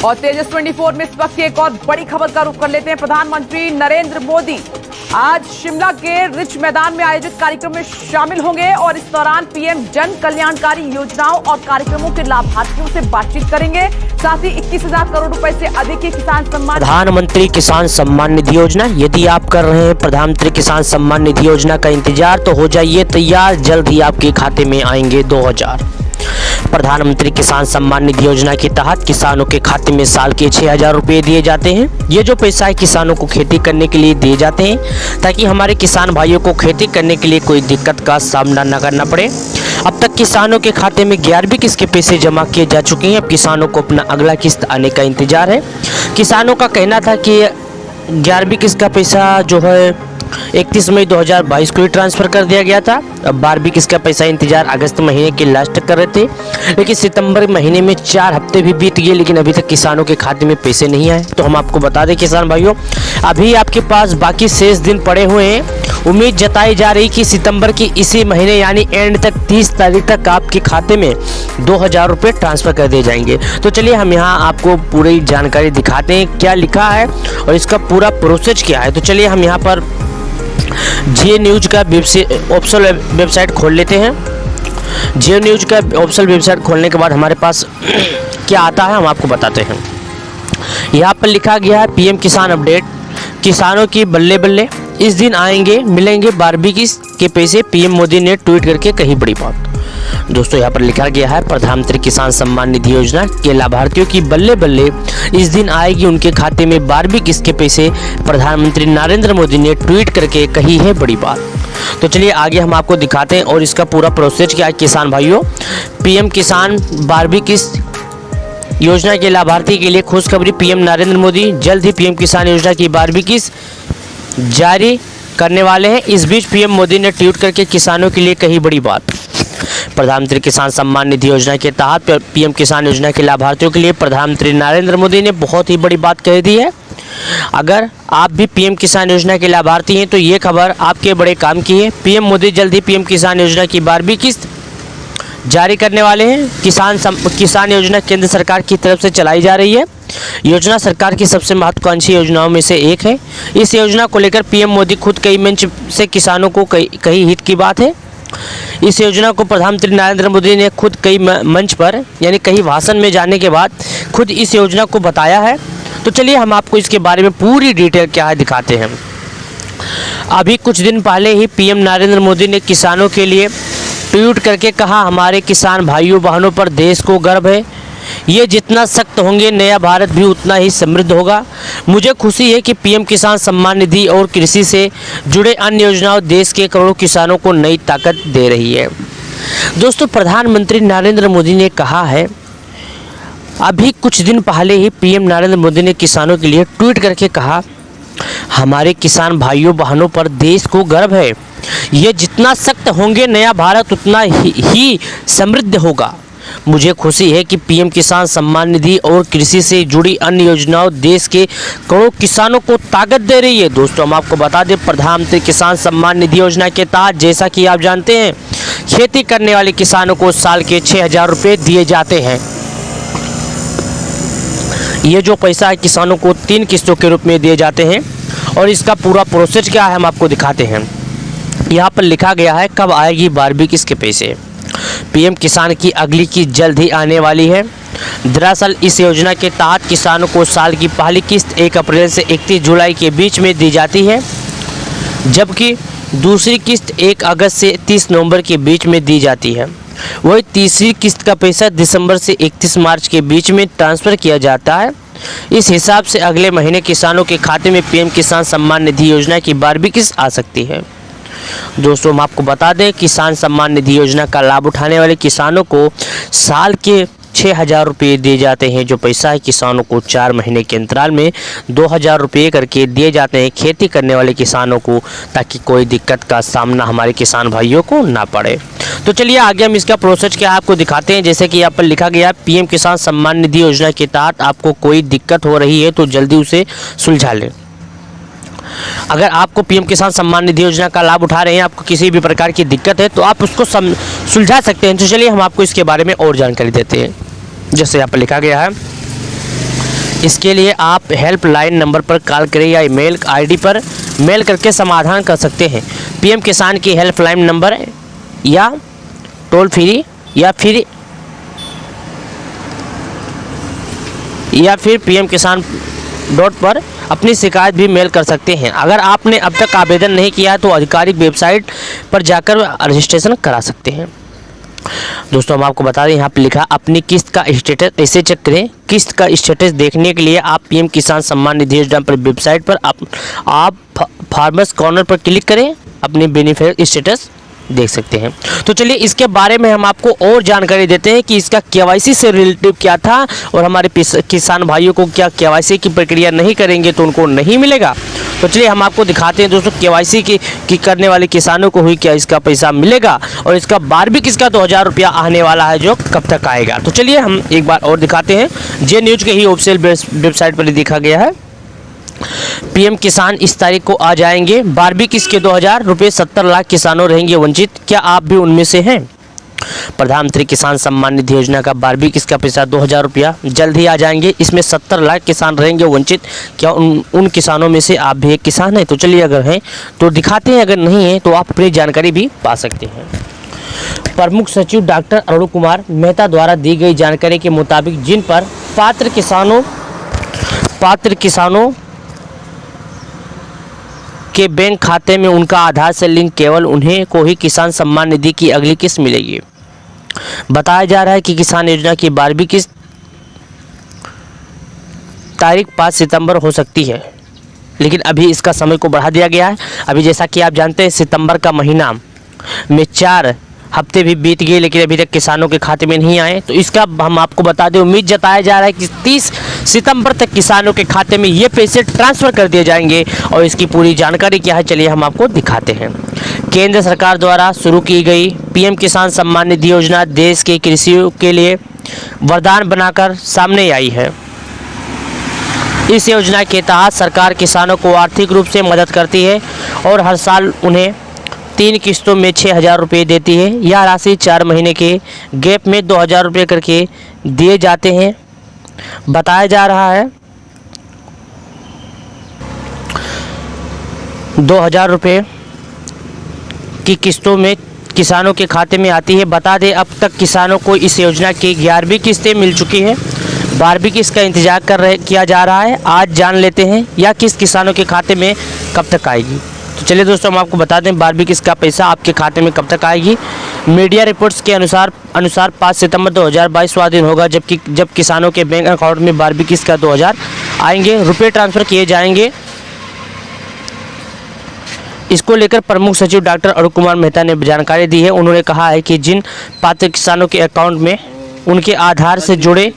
और तेजस 24 में इस वक्त की एक और बड़ी खबर का रुख कर लेते हैं। प्रधानमंत्री नरेंद्र मोदी आज शिमला के रिच मैदान में आयोजित कार्यक्रम में शामिल होंगे और इस दौरान पीएम जन कल्याणकारी योजनाओं और कार्यक्रमों के लाभार्थियों से बातचीत करेंगे। साथ ही 21,000 करोड़ रुपए से अधिक की किसान सम्मान प्रधानमंत्री किसान सम्मान निधि योजना। यदि आप कर रहे हैं प्रधानमंत्री किसान सम्मान निधि योजना का इंतजार, तो हो जाइए तैयार, जल्द ही आपके खाते में आएंगे 2,000। प्रधानमंत्री किसान सम्मान निधि योजना के तहत किसानों के खाते में साल के 6,000 रुपए दिए जाते हैं। ये जो पैसा है किसानों को खेती करने के लिए दिए जाते हैं, ताकि हमारे किसान भाइयों को खेती करने के लिए कोई दिक्कत का सामना न करना पड़े। अब तक किसानों के खाते में 11वीं किस्त के पैसे जमा किए जा चुके हैं। अब किसानों को अपना अगला किस्त आने का इंतजार है। किसानों का कहना था कि 11वीं किस्त का पैसा जो है 31 मई 2022 को ही ट्रांसफ़र कर दिया गया था। अब 12वीं किस्त का पैसा इंतजार अगस्त महीने के लास्ट कर रहे थे, लेकिन सितंबर महीने में 4 हफ्ते भी बीत गए, लेकिन अभी तक किसानों के खाते में पैसे नहीं आए। तो हम आपको बता दें किसान भाइयों, अभी आपके पास बाकी शेष दिन पड़े हुए हैं। उम्मीद जताई जा रही कि सितंबर की इसी महीने यानी एंड तक 30 तारीख तक आपके खाते में 2,000 रुपये ट्रांसफ़र कर दिए जाएंगे। तो चलिए हम यहाँ आपको पूरी जानकारी दिखाते हैं, क्या लिखा है और इसका पूरा प्रोसेस क्या है। तो चलिए हम यहाँ पर जियो न्यूज़ का ऑफिशियल वेबसाइट खोल लेते हैं। जियो न्यूज़ का ऑफिशियल वेबसाइट खोलने के बाद हमारे पास क्या आता है हम आपको बताते हैं। यहाँ पर लिखा गया है पीएम किसान अपडेट, किसानों की बल्ले बल्ले, इस दिन आएंगे मिलेंगे 12वीं किस्त के पैसे, पीएम मोदी ने ट्वीट करके कही बड़ी बात। दोस्तों यहाँ पर लिखा गया है प्रधानमंत्री किसान सम्मान निधि योजना के लाभार्थियों की बल्ले बल्ले, इस दिन आएगी उनके खाते में 12वीं किस्त के पैसे, प्रधानमंत्री नरेंद्र मोदी ने ट्वीट करके कही है बड़ी बात। तो चलिए आगे हम आपको दिखाते हैं और इसका पूरा प्रोसेस क्या है किसान भाइयों। पीएम किसान 12वीं किस्त योजना के लाभार्थी के लिए खुशखबरी, पीएम नरेंद्र मोदी जल्द ही पीएम किसान योजना की 12वीं किस्त जारी करने वाले हैं। इस बीच पीएम मोदी ने ट्वीट करके किसानों के लिए कही बड़ी बात। प्रधानमंत्री किसान सम्मान निधि योजना के तहत पीएम किसान योजना के लाभार्थियों के लिए प्रधानमंत्री नरेंद्र मोदी ने बहुत ही बड़ी बात कह दी है। अगर आप भी पीएम किसान योजना के लाभार्थी हैं तो ये खबर आपके बड़े काम की है। पीएम मोदी जल्द ही पीएम किसान योजना की 12वीं किस्त जारी करने वाले हैं। किसान योजना केंद्र सरकार की तरफ से चलाई जा रही है। योजना सरकार की सबसे महत्वाकांक्षी योजनाओं में से एक है। इस योजना को लेकर पीएम मोदी खुद कई मंच से किसानों को कई हित की बात है। इस योजना को प्रधानमंत्री नरेंद्र मोदी ने खुद कई मंच पर यानी कई भाषण में जाने के बाद खुद इस योजना को बताया है। तो चलिए हम आपको इसके बारे में पूरी डिटेल क्या है दिखाते हैं। अभी कुछ दिन पहले ही पीएम नरेंद्र मोदी ने किसानों के लिए ट्वीट करके कहा, हमारे किसान भाइयों बहनों पर देश को गर्व है। ये जितना सख्त होंगे नया भारत भी उतना ही समृद्ध होगा। मुझे खुशी है कि पीएम किसान सम्मान निधि और कृषि से जुड़े अन्य योजनाओं देश के करोड़ों किसानों को नई ताकत दे रही है। दोस्तों प्रधानमंत्री नरेंद्र मोदी ने कहा है, अभी कुछ दिन पहले ही पीएम नरेंद्र मोदी ने किसानों के लिए ट्वीट करके कहा, हमारे किसान भाइयों बहनों पर देश को गर्व है। ये जितना सख्त होंगे नया भारत उतना ही समृद्ध होगा। मुझे खुशी है कि पीएम किसान सम्मान निधि और कृषि से जुड़ी अन्य योजनाओं देश के करोड़ों किसानों को ताकत दे रही है। दोस्तों हम आपको बता दें प्रधानमंत्री किसान सम्मान निधि योजना के तहत जैसा कि आप जानते हैं खेती करने वाले किसानों को साल के 6,000 रुपये दिए जाते हैं। ये जो पैसा है किसानों को 3 किस्तों के रूप में दिए जाते हैं और इसका पूरा प्रोसेस क्या है हम आपको दिखाते हैं। यहाँ पर लिखा गया है कब आएगी 12वीं किस्त के पैसे। पीएम किसान की अगली किस्त जल्द ही आने वाली है। दरअसल इस योजना के तहत किसानों को साल की पहली किस्त 1 अप्रैल से 31 जुलाई के बीच में दी जाती है, जबकि दूसरी किस्त 1 अगस्त से 30 नवंबर के बीच में दी जाती है। वही तीसरी किस्त का पैसा दिसंबर से 31 मार्च के बीच में ट्रांसफ़र किया जाता है। इस हिसाब से अगले महीने किसानों के खाते में पीएम किसान सम्मान निधि योजना की 12वीं किस्त आ सकती है। दोस्तों हम आपको बता दें किसान सम्मान निधि योजना का लाभ उठाने वाले किसानों को साल के 6,000 रुपये दिए जाते हैं। जो पैसा है किसानों को 4 महीने के अंतराल में 2,000 रुपये करके दिए जाते हैं खेती करने वाले किसानों को, ताकि कोई दिक्कत का सामना हमारे किसान भाइयों को ना पड़े। तो चलिए आगे हम इसका प्रोसेस क्या आपको दिखाते हैं। जैसे कि यहाँ पर लिखा गया पीएम किसान सम्मान निधि योजना के तहत आपको कोई दिक्कत हो रही है तो जल्दी उसे सुलझा लें। अगर आपको पीएम किसान सम्मान निधि योजना का लाभ उठा रहे हैं, आपको किसी भी प्रकार की दिक्कत है तो आप उसको सुलझा सकते हैं। तो चलिए हम आपको इसके बारे में और जानकारी देते हैं। जैसे यहाँ पर लिखा गया है इसके लिए आप हेल्पलाइन नंबर पर कॉल करें या ईमेल आईडी पर मेल करके समाधान कर सकते हैं। पीएम किसान की हेल्पलाइन नंबर या टोल फ्री या फिर pmkisan.in पर अपनी शिकायत भी मेल कर सकते हैं। अगर आपने अब तक आवेदन नहीं किया है तो आधिकारिक वेबसाइट पर जाकर रजिस्ट्रेशन करा सकते हैं। दोस्तों हम आपको बता दें, यहाँ पे लिखा अपनी किस्त का स्टेटस ऐसे चेक करें। किस्त का स्टेटस देखने के लिए आप पीएम किसान सम्मान निधि योजना पर वेबसाइट पर आप फार्मर्स कॉर्नर पर क्लिक करें, अपनी बेनिफिट स्टेटस देख सकते हैं। तो चलिए इसके बारे में हम आपको और जानकारी देते हैं कि इसका केवाईसी से रिलेटिव क्या था और हमारे किसान भाइयों को क्या केवाईसी की प्रक्रिया नहीं करेंगे तो उनको नहीं मिलेगा। तो चलिए हम आपको दिखाते हैं दोस्तों केवाईसी की करने वाले किसानों को हुई क्या इसका पैसा मिलेगा और इसका बार भी किसका 2000 रुपया आने वाला है जो कब तक आएगा। तो चलिए हम एक बार और दिखाते हैं। जे न्यूज़ के ही ऑफिशियल वेबसाइट पर देखा गया है। पीएम किसान इस तारीख को आ जाएंगे। बारहवीं किस्त के 2000 रुपये 70 लाख किसानों रहेंगे वंचित। क्या आप भी उनमें से हैं? प्रधानमंत्री किसान सम्मान निधि योजना का 12वीं किस्त का पैसा 2000 रुपया जल्द ही आ जाएंगे। इसमें 70 लाख किसान रहेंगे वंचित। क्या उन किसानों में से आप भी एक किसान हैं? तो चलिए अगर हैं तो दिखाते हैं, अगर नहीं है तो आप अपनी जानकारी भी पा सकते हैं। प्रमुख सचिव डॉक्टर अरुण कुमार मेहता द्वारा दी गई जानकारी के मुताबिक जिन पर पात्र किसानों के बैंक खाते में उनका आधार से लिंक केवल उन्हें को ही किसान सम्मान निधि की अगली किस्त मिलेगी। बताया जा रहा है कि किसान योजना की 12वीं किस्त तारीख 5 सितंबर हो सकती है, लेकिन अभी इसका समय को बढ़ा दिया गया है। अभी जैसा कि आप जानते हैं सितंबर का महीना में 4 हफ्ते भी बीत गए लेकिन अभी तक किसानों के खाते में नहीं आए। तो इसका हम आपको बता दें, उम्मीद जताया जा रहा है कि 30 सितंबर तक किसानों के खाते में ये पैसे ट्रांसफ़र कर दिए जाएंगे। और इसकी पूरी जानकारी क्या है चलिए हम आपको दिखाते हैं। केंद्र सरकार द्वारा शुरू की गई पीएम किसान सम्मान निधि योजना देश के कृषियों के लिए वरदान बनाकर सामने आई है। इस योजना के तहत सरकार किसानों को आर्थिक रूप से मदद करती है और हर साल उन्हें 3 किस्तों में 6000 रुपये देती है। यह राशि 4 महीने के गैप में 2000 रुपये करके दिए जाते हैं। बताया जा रहा है 2000 रुपये की किस्तों में किसानों के खाते में आती है। बता दें अब तक किसानों को इस योजना की 11वीं किस्तें मिल चुकी हैं। 12वीं किस्त का इंतजार किया जा रहा है। आज जान लेते हैं यह किस्त किसानों के खाते में कब तक आएगी। तो चलिए दोस्तों हम आपको बता दें 12वीं किस्त का पैसा आपके खाते में कब तक आएगी। मीडिया रिपोर्ट्स के अनुसार 5 सितंबर 2022 वाला दिन होगा जब किसानों के बैंक अकाउंट में 12वीं किस्त का 2000 आएंगे, रुपये ट्रांसफ़र किए जाएंगे। इसको लेकर प्रमुख सचिव डॉक्टर अरुण कुमार मेहता ने जानकारी दी है। उन्होंने कहा है कि जिन पात्र किसानों के अकाउंट में उनके आधार से जुड़े,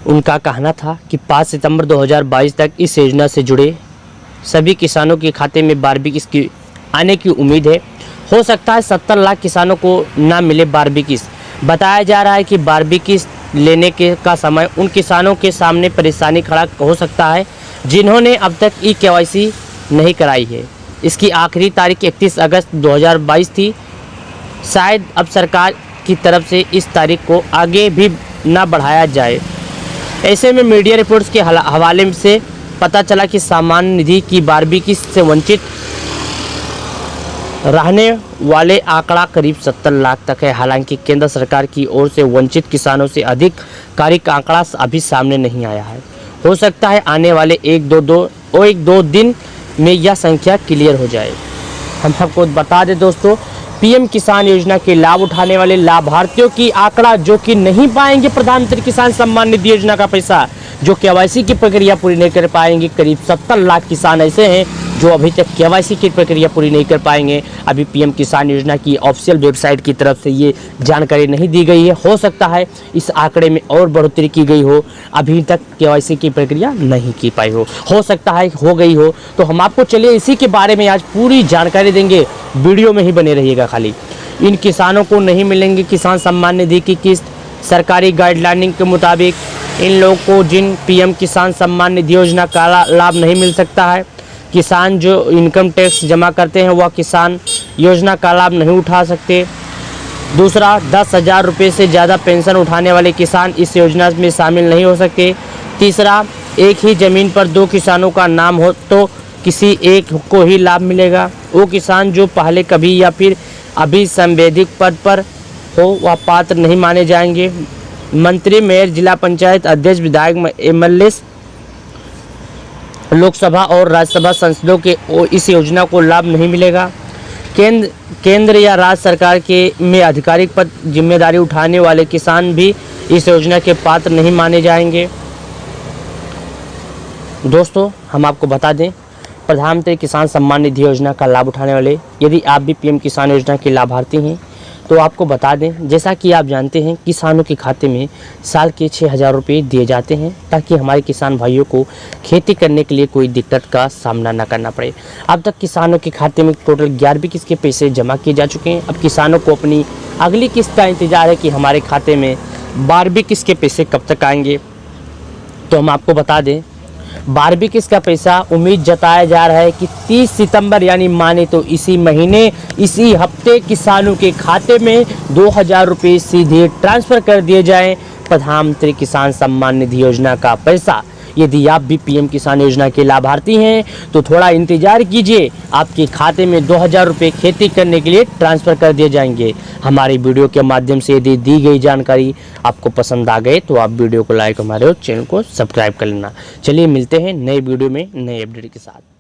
उनका कहना था कि 5 सितंबर 2022 तक इस योजना से जुड़े सभी किसानों के खाते में 12वीं किस्त की आने की उम्मीद है। हो सकता है 70 लाख किसानों को ना मिले 12वीं किस्त। बताया जा रहा है कि 12वीं किस्त लेने का समय उन किसानों के सामने परेशानी खड़ा हो सकता है जिन्होंने अब तक केवाईसी नहीं कराई है। इसकी आखिरी तारीख 31 अगस्त 2022 थी। शायद अब सरकार की तरफ से इस तारीख को आगे भी ना बढ़ाया जाए। ऐसे में मीडिया रिपोर्ट्स के हवाले से पता चला कि सामान्य निधि की 12वीं किस्त से वंचित रहने वाले आंकड़ा करीब 70 लाख तक है। हालांकि केंद्र सरकार की ओर से वंचित किसानों से आधिकारिक आंकड़ा अभी सामने नहीं आया है। हो सकता है आने वाले एक दो दिन में यह संख्या क्लियर हो जाए। हम आपको बता दें दोस्तों, पीएम किसान योजना के लाभ उठाने वाले लाभार्थियों की आंकड़ा जो कि नहीं पाएंगे प्रधानमंत्री किसान सम्मान निधि योजना का पैसा, जो केवाईसी की प्रक्रिया पूरी नहीं कर पाएंगे। करीब 70 लाख किसान ऐसे हैं जो अभी तक केवाईसी की प्रक्रिया पूरी नहीं कर पाएंगे। अभी पीएम किसान योजना की ऑफिशियल वेबसाइट की तरफ से ये जानकारी नहीं दी गई है। हो सकता है इस आंकड़े में और बढ़ोतरी की गई हो, अभी तक केवाईसी की प्रक्रिया नहीं की पाई हो सकता है हो गई हो। तो हम आपको चलिए इसी के बारे में आज पूरी जानकारी देंगे, वीडियो में ही बने रहिएगा। खाली इन किसानों को नहीं मिलेंगे किसान सम्मान निधि की किस्त। सरकारी गाइडलाइनिंग के मुताबिक इन लोगों को जिन पीएम किसान सम्मान निधि योजना का लाभ नहीं मिल सकता है, किसान जो इनकम टैक्स जमा करते हैं वह किसान योजना का लाभ नहीं उठा सकते। दूसरा, 10,000 रुपये से ज़्यादा पेंशन उठाने वाले किसान इस योजना में शामिल नहीं हो सकते। तीसरा, एक ही ज़मीन पर 2 किसानों का नाम हो तो किसी एक को ही लाभ मिलेगा। वो किसान जो पहले कभी या फिर अभी संवैधानिक पद पर हो वह पात्र नहीं माने जाएंगे। मंत्री, मेयर, जिला पंचायत अध्यक्ष, विधायक, एमएलए, लोकसभा और राज्यसभा सांसदों के इस योजना को लाभ नहीं मिलेगा। केंद्र या राज्य सरकार के में आधिकारिक पद जिम्मेदारी उठाने वाले किसान भी इस योजना के पात्र नहीं माने जाएंगे। दोस्तों, हम आपको बता दें, प्रधानमंत्री किसान सम्मान निधि योजना का लाभ उठाने वाले यदि आप भी पीएम किसान योजना के लाभार्थी हैं तो आपको बता दें, जैसा कि आप जानते हैं किसानों के खाते में साल के 6,000 रुपये दिए जाते हैं ताकि हमारे किसान भाइयों को खेती करने के लिए कोई दिक्कत का सामना न करना पड़े। अब तक किसानों के खाते में टोटल 11वीं किस्त के पैसे जमा किए जा चुके हैं। अब किसानों को अपनी अगली किस्त का इंतजार है कि हमारे खाते में 12वीं किस्त के पैसे कब तक आएंगे। तो हम आपको बता दें, 12वीं किस्त का पैसा उम्मीद जताया जा रहा है कि 30 सितंबर यानी माने तो इसी महीने, इसी हफ्ते किसानों के खाते में 2,000 रुपये सीधे ट्रांसफ़र कर दिए जाएं। प्रधानमंत्री किसान सम्मान निधि योजना का पैसा, यदि आप भी पीएम किसान योजना के लाभार्थी हैं तो थोड़ा इंतजार कीजिए, आपके खाते में 2,000 रुपये खेती करने के लिए ट्रांसफ़र कर दिए जाएंगे। हमारी वीडियो के माध्यम से यदि दी गई जानकारी आपको पसंद आ गए तो आप वीडियो को लाइक, हमारे चैनल को सब्सक्राइब कर लेना। चलिए मिलते हैं नए वीडियो में नए अपडेट के साथ।